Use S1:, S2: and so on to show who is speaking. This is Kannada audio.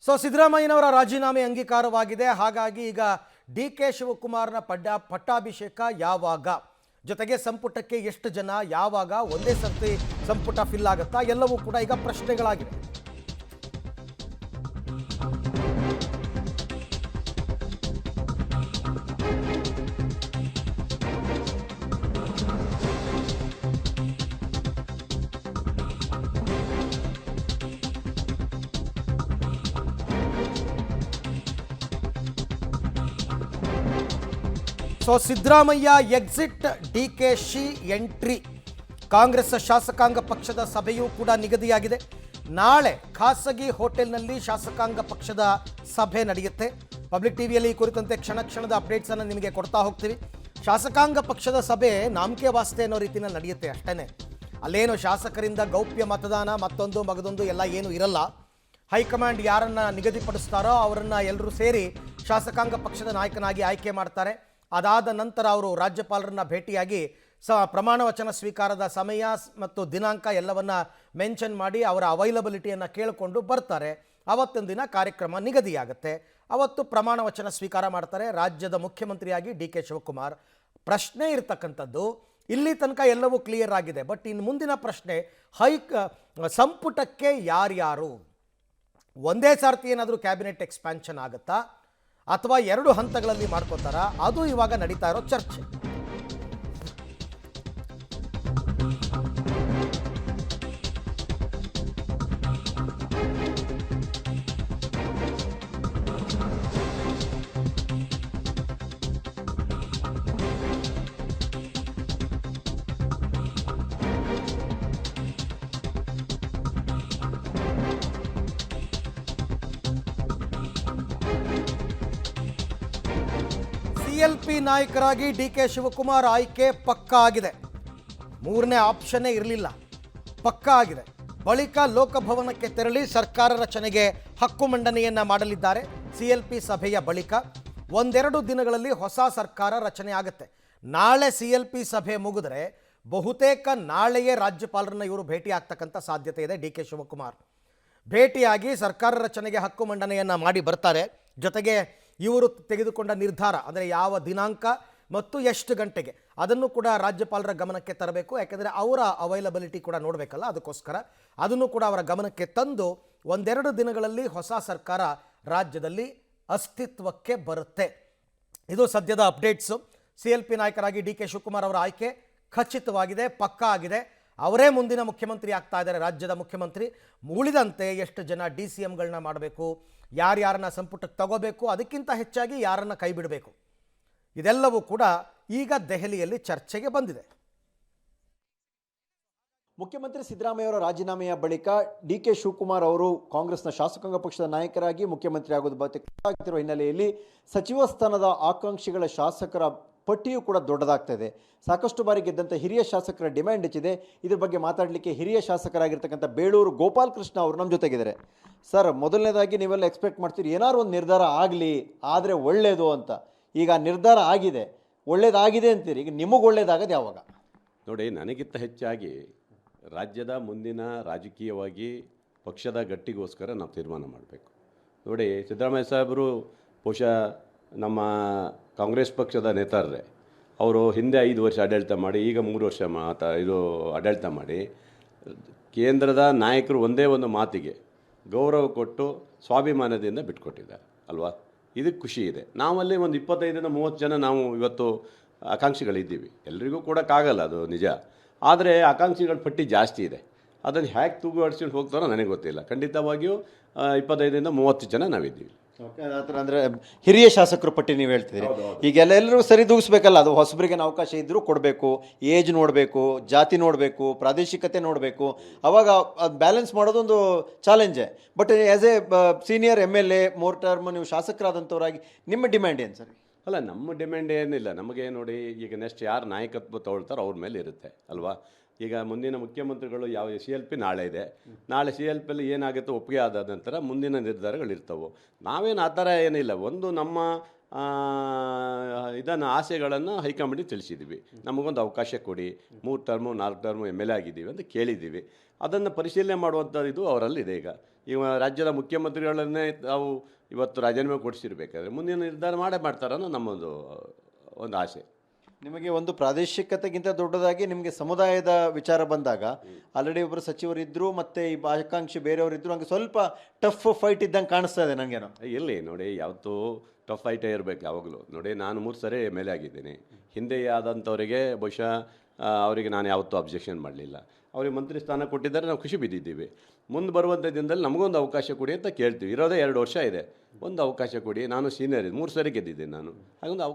S1: ಸಿದ್ದರಾಮಯ್ಯನವರ ರಾಜೀನಾಮೆ ಅಂಗೀಕಾರವಾಗಿದೆ. ಹಾಗಾಗಿ ಈಗ ಡಿ ಕೆ ಶಿವಕುಮಾರ್ನ ಪಟ್ಟಾಭಿಷೇಕ ಯಾವಾಗ, ಜೊತೆಗೆ ಸಂಪುಟಕ್ಕೆ ಎಷ್ಟು ಜನ, ಯಾವಾಗ, ಒಂದೇ ಸರ್ತಿ ಸಂಪುಟ ಫಿಲ್ ಆಗುತ್ತಾ, ಎಲ್ಲವೂ ಕೂಡ ಈಗ ಪ್ರಶ್ನೆಗಳಾಗಿವೆ. Siddaramaiah exit, D K Shi entry. Congress ಶಾಸಕಾಂಗ ಪಕ್ಷದ ಸಭೆಯೂ ಕೂಡ ನಿಗದಿಯಾಗಿದೆ. ನಾಳೆ ಖಾಸಗಿ ಹೋಟೆಲ್ನಲ್ಲಿ ಶಾಸಕಾಂಗ ಪಕ್ಷದ ಸಭೆ ನಡೆಯುತ್ತೆ. ಪಬ್ಲಿಕ್ ಟಿವಿಯಲ್ಲಿ ಈ ಕುರಿತಂತೆ ಕ್ಷಣ ಕ್ಷಣದ ಅಪ್ಡೇಟ್ಸ್ ಅನ್ನು ನಿಮಗೆ ಕೊಡ್ತಾ ಹೋಗ್ತೀವಿ. ಶಾಸಕಾಂಗ ಪಕ್ಷದ ಸಭೆ ನಾಮಕೆ ವಾಸ್ತೆ ಅನ್ನೋ ರೀತಿಯಲ್ಲಿ ನಡೆಯುತ್ತೆ ಅಷ್ಟೇ. ಅಲ್ಲೇನು ಶಾಸಕರಿಂದ ಗೌಪ್ಯ ಮತದಾನ ಮತ್ತೊಂದು ಮಗದೊಂದು ಎಲ್ಲ ಏನು ಇರಲ್ಲ. ಹೈಕಮಾಂಡ್ ಯಾರನ್ನ ನಿಗದಿಪಡಿಸ್ತಾರೋ ಅವರನ್ನ ಎಲ್ಲರೂ ಸೇರಿ ಶಾಸಕಾಂಗ ಪಕ್ಷದ ನಾಯಕನಾಗಿ ಆಯ್ಕೆ ಮಾಡ್ತಾರೆ. ಅದಾದ ನಂತರ ಅವರು ರಾಜ್ಯಪಾಲರನ್ನ ಭೇಟಿಯಾಗಿ ಪ್ರಮಾಣ ವಚನ ಸ್ವೀಕಾರದ ಸಮಯ ಮತ್ತು ದಿನಾಂಕ ಎಲ್ಲವನ್ನ ಮೆನ್ಷನ್ ಮಾಡಿ ಅವರ ಅವೈಲಬಿಲಿಟಿಯನ್ನು ಕೇಳಿಕೊಂಡು ಬರ್ತಾರೆ. ಅವತ್ತೊಂದು ದಿನ ಕಾರ್ಯಕ್ರಮ ನಿಗದಿಯಾಗುತ್ತೆ. ಅವತ್ತು ಪ್ರಮಾಣ ವಚನ ಸ್ವೀಕಾರ ಮಾಡ್ತಾರೆ ರಾಜ್ಯದ ಮುಖ್ಯಮಂತ್ರಿಯಾಗಿ ಡಿ ಕೆ ಶಿವಕುಮಾರ್. ಪ್ರಶ್ನೆ ಇರ್ತಕ್ಕಂಥದ್ದು ಇಲ್ಲಿ ತನಕ ಎಲ್ಲವೂ ಕ್ಲಿಯರ್ ಆಗಿದೆ. ಬಟ್ ಇನ್ನು ಮುಂದಿನ ಪ್ರಶ್ನೆ, ಸಂಪುಟಕ್ಕೆ ಯಾರ್ಯಾರು, ಒಂದೇ ಸಾರ್ತಿ ಏನಾದರೂ ಕ್ಯಾಬಿನೆಟ್ ಎಕ್ಸ್ಪ್ಯಾನ್ಷನ್ ಆಗುತ್ತಾ ಅಥವಾ ಎರಡು ಹಂತಗಳಲ್ಲಿ ಮಾಡ್ಕೋತಾರ, ಅದು ಇವಾಗ ನಡೀತಾ ಇರೋ ಚರ್ಚೆ. CLP ನಾಯಕರಾಗಿ ಡಿ ಕೆ ಶಿವಕುಮಾರ್ ಆಯ್ಕೆ ಪಕ್ಕಾ ಆಗಿದೆ. ಮೂರನೇ ಆಪ್ಷನ್ನೇ ಇರಲಿಲ್ಲ, ಪಕ್ಕಾ ಆಗಿದೆ. ಬಳಿಕ ಲೋಕಭವನಕ್ಕೆ ತೆರಳಿ ಸರ್ಕಾರ ರಚನೆಗೆ ಹಕ್ಕು ಮಂಡನೆಯನ್ನ ಮಾಡಲಿದ್ದಾರೆ. CLP ಸಭೆಯ ಬಳಿಕ ಒಂದೆರಡು ದಿನಗಳಲ್ಲಿ ಹೊಸ ಸರ್ಕಾರ ರಚನೆ ಆಗುತ್ತೆ. ನಾಳೆ CLP ಸಭೆ ಮುಗಿದ್ರೆ ಬಹುತೇಕ ನಾಳೆಯೇ ರಾಜ್ಯಪಾಲರನ್ನ ಇವರು ಭೇಟಿ ಆಗ್ತಕ್ಕಂಥ ಸಾಧ್ಯತೆ ಇದೆ. ಡಿ ಕೆ ಶಿವಕುಮಾರ್ ಭೇಟಿಯಾಗಿ ಸರ್ಕಾರ ರಚನೆಗೆ ಹಕ್ಕು ಮಂಡನೆಯನ್ನ ಮಾಡಿ ಬರ್ತಾರೆ. ಜೊತೆಗೆ ಇವರು ತೆಗೆದುಕೊಂಡ ನಿರ್ಧಾರ ಅಂದರೆ ಯಾವ ದಿನಾಂಕ ಮತ್ತು ಎಷ್ಟು ಗಂಟೆಗೆ ಅದನ್ನು ಕೂಡ ರಾಜ್ಯಪಾಲರ ಗಮನಕ್ಕೆ ತರಬೇಕು. ಯಾಕೆಂದರೆ ಅವರ ಅವೈಲಬಿಲಿಟಿ ಕೂಡ ನೋಡಬೇಕಲ್ಲ, ಅದಕ್ಕೋಸ್ಕರ ಅದನ್ನು ಕೂಡ ಅವರ ಗಮನಕ್ಕೆ ತಂದು ಒಂದೆರಡು ದಿನಗಳಲ್ಲಿ ಹೊಸ ಸರ್ಕಾರ ರಾಜ್ಯದಲ್ಲಿ ಅಸ್ತಿತ್ವಕ್ಕೆ ಬರುತ್ತೆ. ಇದು ಸದ್ಯದ ಅಪ್ಡೇಟ್ಸು. CLP ನಾಯಕರಾಗಿ ಡಿ ಕೆ ಶಿವಕುಮಾರ್ ಅವರ ಆಯ್ಕೆ ಖಚಿತವಾಗಿದೆ, ಪಕ್ಕಾ ಆಗಿದೆ. ಅವರೇ ಮುಂದಿನ ಮುಖ್ಯಮಂತ್ರಿ ಆಗ್ತಾ ಇದ್ದಾರೆ, ರಾಜ್ಯದ ಮುಖ್ಯಮಂತ್ರಿ. ಉಳಿದಂತೆ ಎಷ್ಟು ಜನ DCMಗಳನ್ನ ಮಾಡಬೇಕು, ಯಾರ್ಯಾರನ್ನ ಸಂಪುಟಕ್ಕೆ ತಗೋಬೇಕು, ಅದಕ್ಕಿಂತ ಹೆಚ್ಚಾಗಿ ಯಾರನ್ನ ಕೈ ಬಿಡಬೇಕು, ಇದೆಲ್ಲವೂ ಕೂಡ ಈಗ ದೆಹಲಿಯಲ್ಲಿ ಚರ್ಚೆಗೆ ಬಂದಿದೆ.
S2: ಮುಖ್ಯಮಂತ್ರಿ ಸಿದ್ದರಾಮಯ್ಯವರ ರಾಜೀನಾಮೆಯ ಬಳಿಕ ಡಿ ಕೆ ಶಿವಕುಮಾರ್ ಅವರು ಕಾಂಗ್ರೆಸ್ನ ಶಾಸಕಾಂಗ ಪಕ್ಷದ ನಾಯಕರಾಗಿ ಮುಖ್ಯಮಂತ್ರಿ ಆಗೋದು ಬಹುತೇಕ ಹಿನ್ನೆಲೆಯಲ್ಲಿ ಸಚಿವ ಸ್ಥಾನದ ಆಕಾಂಕ್ಷಿಗಳ ಶಾಸಕರ ಪಟ್ಟಿಯೂ ಕೂಡ ದೊಡ್ಡದಾಗ್ತಾ ಇದೆ. ಸಾಕಷ್ಟು ಬಾರಿ ಗೆದ್ದಂಥ ಹಿರಿಯ ಶಾಸಕರ ಡಿಮ್ಯಾಂಡ್ ಹೆಚ್ಚಿದೆ. ಇದ್ರ ಬಗ್ಗೆ ಮಾತಾಡಲಿಕ್ಕೆ ಹಿರಿಯ ಶಾಸಕರಾಗಿರ್ತಕ್ಕಂಥ ಬೇಳೂರು ಗೋಪಾಲ್ ಕೃಷ್ಣ ಅವರು ನಮ್ಮ ಜೊತೆಗಿದ್ದಾರೆ. ಸರ್, ಮೊದಲನೇದಾಗಿ ನೀವೆಲ್ಲ ಎಕ್ಸ್ಪೆಕ್ಟ್ ಮಾಡ್ತೀರಿ ಏನಾದ್ರು ಒಂದು ನಿರ್ಧಾರ ಆಗಲಿ, ಆದರೆ ಒಳ್ಳೆಯದು ಅಂತ. ಈಗ ನಿರ್ಧಾರ ಆಗಿದೆ, ಒಳ್ಳೇದಾಗಿದೆ ಅಂತೀರಿ. ಈಗ ನಿಮಗೆ ಒಳ್ಳೇದಾಗದು ಯಾವಾಗ?
S3: ನೋಡಿ, ನನಗಿಂತ ಹೆಚ್ಚಾಗಿ ರಾಜ್ಯದ ಮುಂದಿನ ರಾಜಕೀಯವಾಗಿ ಪಕ್ಷದ ಗಟ್ಟಿಗೋಸ್ಕರ ನಾವು ತೀರ್ಮಾನ ಮಾಡಬೇಕು. ನೋಡಿ, ಸಿದ್ದರಾಮಯ್ಯ ಸಾಹೇಬರು ಬಹುಶಃ ನಮ್ಮ ಕಾಂಗ್ರೆಸ್ ಪಕ್ಷದ ನೇತಾರರೇ. ಅವರು ಹಿಂದೆ 5 ವರ್ಷ ಆಡಳಿತ ಮಾಡಿ, ಈಗ 3 ವರ್ಷ ಆಡಳಿತ ಮಾಡಿ ಕೇಂದ್ರದ ನಾಯಕರು ಒಂದೇ ಒಂದು ಮಾತಿಗೆ ಗೌರವ ಕೊಟ್ಟು ಸ್ವಾಭಿಮಾನದಿಂದ ಬಿಟ್ಕೊಟ್ಟಿದ್ದಾರೆ ಅಲ್ವಾ. ಇದಕ್ಕೆ ಖುಷಿ ಇದೆ. ನಾವಲ್ಲಿ ಒಂದು 25-30 ಜನ ನಾವು ಇವತ್ತು ಆಕಾಂಕ್ಷಿಗಳಿದ್ದೀವಿ. ಎಲ್ರಿಗೂ ಕೊಡೋಕ್ಕಾಗಲ್ಲ, ಅದು ನಿಜ. ಆದರೆ ಆಕಾಂಕ್ಷಿಗಳ ಪಟ್ಟಿ ಜಾಸ್ತಿ ಇದೆ. ಅದನ್ನು ಹೇಗೆ ತೂಗು ಹೊಡ್ಸ್ಕೊಂಡು ಹೋಗ್ತಾರೋ ನನಗೆ ಗೊತ್ತಿಲ್ಲ. ಖಂಡಿತವಾಗಿಯೂ 25-30 ಜನ ನಾವಿದ್ದೀವಿ.
S2: ಓಕೆ, ಅದರ ಅಂದರೆ ಹಿರಿಯ ಶಾಸಕರ ಪಟ್ಟಿ ನೀವು ಹೇಳ್ತಿದ್ದೀರಿ. ಈಗೆಲ್ಲ ಎಲ್ಲರೂ ಸರಿ ದೂಗಿಸ್ಬೇಕಲ್ಲ, ಅದು ಹೊಸಬರಿಗೆ ಅವಕಾಶ ಇದ್ದರೂ ಕೊಡಬೇಕು, ಏಜ್ ನೋಡಬೇಕು, ಜಾತಿ ನೋಡಬೇಕು, ಪ್ರಾದೇಶಿಕತೆ ನೋಡಬೇಕು. ಅವಾಗ ಅದು ಬ್ಯಾಲೆನ್ಸ್ ಮಾಡೋದೊಂದು ಚಾಲೆಂಜೇ. But as a senior MLA, 3 term ನೀವು ಶಾಸಕರಾದಂಥವರಾಗಿ ನಿಮ್ಮ ಡಿಮ್ಯಾಂಡ್ ಏನು ಸರ್?
S3: ಅಲ್ಲ, ನಮ್ಮ ಡಿಮ್ಯಾಂಡ್ ಏನಿಲ್ಲ. ನಮಗೆ ನೋಡಿ, ಈಗ ನೆಕ್ಸ್ಟ್ ಯಾರು ನಾಯಕತ್ವ ತಗೊಳ್ತಾರೋ ಅವ್ರ ಮೇಲೆ ಇರುತ್ತೆ ಅಲ್ವಾ. ಈಗ ಮುಂದಿನ ಮುಖ್ಯಮಂತ್ರಿಗಳು ಯಾವ CLP ನಾಳೆ ಇದೆ, ನಾಳೆ CLPಯಲ್ಲಿ ಏನಾಗುತ್ತೆ ಒಪ್ಪಿಗೆ ಆದ ನಂತರ ಮುಂದಿನ ನಿರ್ಧಾರಗಳಿರ್ತವೆ. ನಾವೇನು ಆ ಥರ ಏನಿಲ್ಲ, ಒಂದು ನಮ್ಮ ಇದನ್ನು ಆಸೆಗಳನ್ನು ಹೈಕಮಾಂಡಿಗೆ ತಿಳಿಸಿದ್ದೀವಿ. ನಮಗೊಂದು ಅವಕಾಶ ಕೊಡಿ, 3 ಟರ್ಮು 4 ಟರ್ಮು MLA ಆಗಿದ್ದೀವಿ ಅಂತ ಕೇಳಿದ್ದೀವಿ. ಅದನ್ನು ಪರಿಶೀಲನೆ ಮಾಡುವಂಥ ಇದು ಅವರಲ್ಲಿದೆ. ಈಗ ರಾಜ್ಯದ ಮುಖ್ಯಮಂತ್ರಿಗಳನ್ನೇ ತಾವು ಇವತ್ತು ರಾಜೀನಾಮೆ ಕೊಡಿಸಿರ್ಬೇಕಾದ್ರೆ ಮುಂದಿನ ನಿರ್ಧಾರ ಮಾಡ್ತಾರನ್ನೋ ನಮ್ಮೊಂದು ಆಸೆ.
S2: ನಿಮಗೆ ಒಂದು ಪ್ರಾದೇಶಿಕತೆಗಿಂತ ದೊಡ್ಡದಾಗಿ ನಿಮಗೆ ಸಮುದಾಯದ ವಿಚಾರ ಬಂದಾಗ ಆಲ್ರೆಡಿ ಒಬ್ಬರು ಸಚಿವರಿದ್ದರು ಮತ್ತು ಈ ಆಕಾಂಕ್ಷಿ ಬೇರೆಯವರಿದ್ದರು, ಹಂಗೆ ಸ್ವಲ್ಪ ಟಫ್ ಫೈಟ್ ಇದ್ದಂಗೆ ಕಾಣಿಸ್ತಾ ಇದೆ ನನಗೇನೋ.
S3: ಎಲ್ಲಿ ನೋಡಿ, ಯಾವತ್ತೂ ಟಫ್ ಫೈಟೇ ಇರಬೇಕು ಯಾವಾಗಲೂ. ನೋಡಿ, ನಾನು 3 ಸರಿ MLA ಆಗಿದ್ದೀನಿ. ಹಿಂದೆ ಆದಂಥವರಿಗೆ ಬಹುಶಃ ಅವರಿಗೆ ನಾನು ಯಾವತ್ತೂ ಅಬ್ಜೆಕ್ಷನ್ ಮಾಡಲಿಲ್ಲ. ಅವ್ರಿಗೆ ಮಂತ್ರಿ ಸ್ಥಾನ ಕೊಟ್ಟಿದ್ದಾರೆ, ನಾವು ಖುಷಿ ಬಿದ್ದಿದ್ದೀವಿ. ಮುಂದೆ ಬರುವಂಥ ದಿನದಲ್ಲಿ ನಮಗೊಂದು ಅವಕಾಶ ಕೊಡಿ ಅಂತ ಕೇಳ್ತೀವಿ. ಇರೋದೇ 2 ವರ್ಷ ಇದೆ, ಒಂದು ಅವಕಾಶ ಕೊಡಿ. ನಾನು ಸೀನಿಯರ್ 3 ಸರಿ ಗೆದ್ದಿದ್ದೀನಿ ನಾನು. ಹಾಗೊಂದು